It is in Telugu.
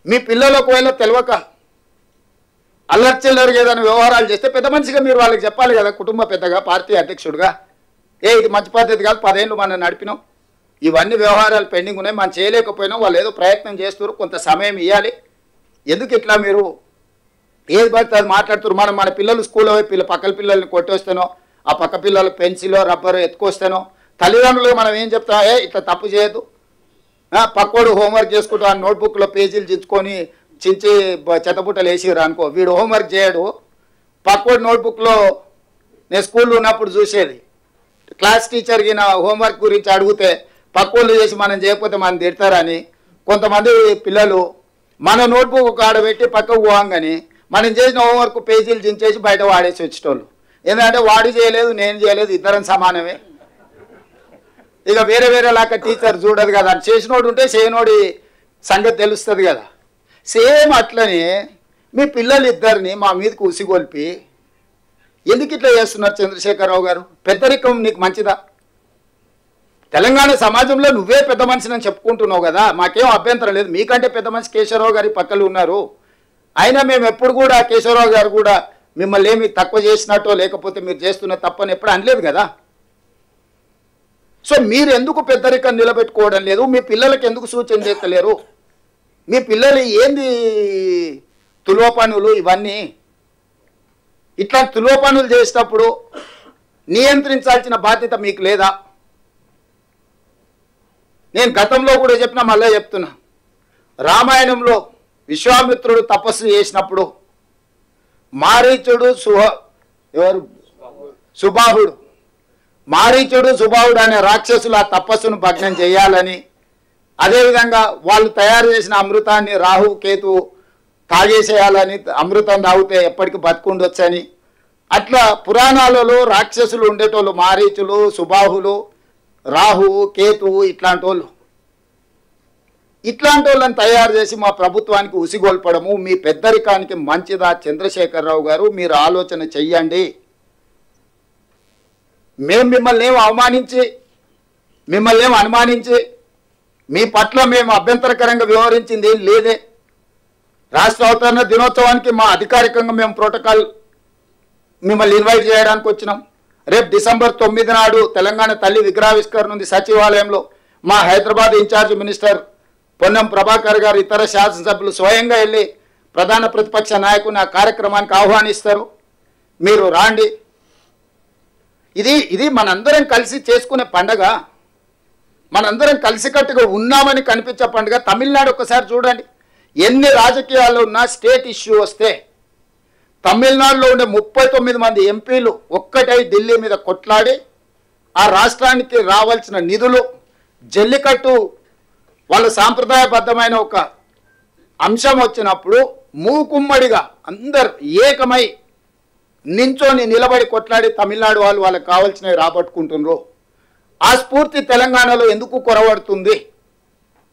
మీ పిల్లలకు ఒకవేళ తెలియక అల్లర్చిల్లరు ఏదైనా వ్యవహారాలు చేస్తే పెద్ద మనిషిగా మీరు వాళ్ళకి చెప్పాలి కదా, కుటుంబ పెద్దగా, పార్టీ అధ్యక్షుడిగా. ఇది మంచి పద్ధతి కాదు, 10 ఏళ్ళు మనం నడిపినాం, ఇవన్నీ వ్యవహారాలు పెండింగ్ ఉన్నాయి, మనం చేయలేకపోయినాం, వాళ్ళు ఏదో ప్రయత్నం చేస్తున్నారు, కొంత సమయం ఇవ్వాలి, ఎందుకు ఇట్లా మీరు ఏది పడితే అది మాట్లాడుతున్నారు. మన పిల్లలు స్కూల్లో పోయి పక్కల పిల్లల్ని కొట్టేస్తానో, ఆ పక్క పిల్లలు పెన్సిల్ రబ్బరు ఎత్తుకొస్తానో, తల్లిదండ్రులు మనం ఏం చెప్తాం, ఇట్లా తప్పు చేయొద్దు, పక్కోడు హోంవర్క్ చేసుకుంటూ ఆ నోట్బుక్లో పేజీలు చించుకొని చించి చెత్తబుట్టలు వేసిరు అనుకో, వీడు హోంవర్క్ చేయడు, పక్కోడు నోట్బుక్లో నేను స్కూల్లో ఉన్నప్పుడు చూసేది, క్లాస్ టీచర్కి నా హోంవర్క్ గురించి అడిగితే పక్కోళ్ళు చేసి మనం చేయకపోతే మనం తిడతారని కొంతమంది పిల్లలు మన నోట్బుక్ కాడబెట్టి పక్కకు పోగానే మనం చేసిన హోంవర్క్ పేజీలు చించేసి బయట వాడేసి వచ్చేటోళ్ళు. ఎందుకంటే వాడు చేయలేదు, నేను చేయలేదు, ఇద్దరం సమానమే, ఇక వేరే వేరేలాగా టీచర్ చూడదు కదా, చేసినోడు ఉంటే చేయనోడి సంగతి తెలుస్తుంది కదా. సేమ్ అట్లనే మీ పిల్లలు ఇద్దరిని మా మీదకి ఉసిగొల్పి ఎందుకు ఇట్లా చేస్తున్నారు చంద్రశేఖరరావు గారు? పెద్దరికం నీకు మంచిదా? తెలంగాణ సమాజంలో నువ్వే పెద్ద మనిషిని అని చెప్పుకుంటున్నావు కదా, మాకేం అభ్యంతరం లేదు, మీకంటే పెద్ద మనిషి కేశవరావు గారి పక్కలు ఉన్నారు. అయినా మేము ఎప్పుడు కూడా కేశవరావు గారు కూడా మిమ్మల్ని ఏమి తక్కువ చేసినట్టో లేకపోతే మీరు చేస్తున్న తప్పని ఎప్పుడు అనలేదు కదా. సో మీరు ఎందుకు పెద్దరికం నిలబెట్టుకోవడం లేదు? మీ పిల్లలకి ఎందుకు సూచన చేస్తలేరు? మీ పిల్లలు ఏంది తులువ పనులు ఇవన్నీ? ఇట్లా తులువ పనులు చేసేటప్పుడు నియంత్రించాల్సిన బాధ్యత మీకు లేదా? నేను గతంలో కూడా చెప్పినా, మళ్ళీ చెప్తున్నా, రామాయణంలో విశ్వామిత్రుడు తపస్సు చేసినప్పుడు మారీచుడు సుబాహుడు మారీచుడు సుబాహుడు అనే రాక్షసులు ఆ తపస్సును భగ్నం చేయాలని, అదేవిధంగా వాళ్ళు తయారు చేసిన అమృతాన్ని రాహు కేతు తాగేసేయాలని, అమృతం తాగితే ఎప్పటికీ బతుకుండొచ్చని, అట్లా పురాణాలలో రాక్షసులు ఉండేటోళ్ళు మారీచులు, సుబాహులు, రాహువు, కేతువు, ఇట్లాంటి వాళ్ళని తయారు చేసి మా ప్రభుత్వానికి ఉసిగొల్పడము మీ పెద్దరికానికి మంచిదా? చంద్రశేఖరరావు గారు, మీరు ఆలోచన చెయ్యండి. మేము మిమ్మల్ని ఏం అనుమానించి మీ పట్ల మేము అభ్యంతరకరంగా వ్యవహరించింది ఏం లేదే. రాష్ట్ర అవతరణ దినోత్సవానికి మా అధికారికంగా మేము ప్రోటోకాల్ మిమ్మల్ని ఇన్వైట్ చేయడానికి వచ్చినాం. రేపు డిసెంబర్ 9 నాడు తెలంగాణ తల్లి విగ్రహావిష్కరణ ఉంది సచివాలయంలో. మా హైదరాబాద్ ఇన్ఛార్జ్ మినిస్టర్ పొన్నం ప్రభాకర్ గారు, ఇతర శాసనసభ్యులు స్వయంగా వెళ్ళి ప్రధాన ప్రతిపక్ష నాయకుని ఆ కార్యక్రమానికి ఆహ్వానిస్తారు. మీరు రాండి. ఇది మనందరం కలిసి చేసుకునే పండగ, మనందరం కలిసికట్టుగా ఉన్నామని కనిపించే పండుగ. తమిళనాడు ఒకసారి చూడండి, ఎన్ని రాజకీయాల్లో ఉన్నా స్టేట్ ఇష్యూ వస్తే తమిళనాడులో ఉండే 39 మంది ఎంపీలు ఒక్కటై ఢిల్లీ మీద కొట్లాడి ఆ రాష్ట్రానికి రావాల్సిన నిధులు, జల్లికట్టు వాళ్ళ సాంప్రదాయబద్ధమైన ఒక అంశం వచ్చినప్పుడు మూకుమ్మడిగా అందరు ఏకమై నించోని నిలబడి కొట్లాడి తమిళనాడు వాళ్ళకి కావాల్సినవి రాబట్టుకుంటున్నారు. ఆ స్ఫూర్తి తెలంగాణలో ఎందుకు కొరవడుతుంది?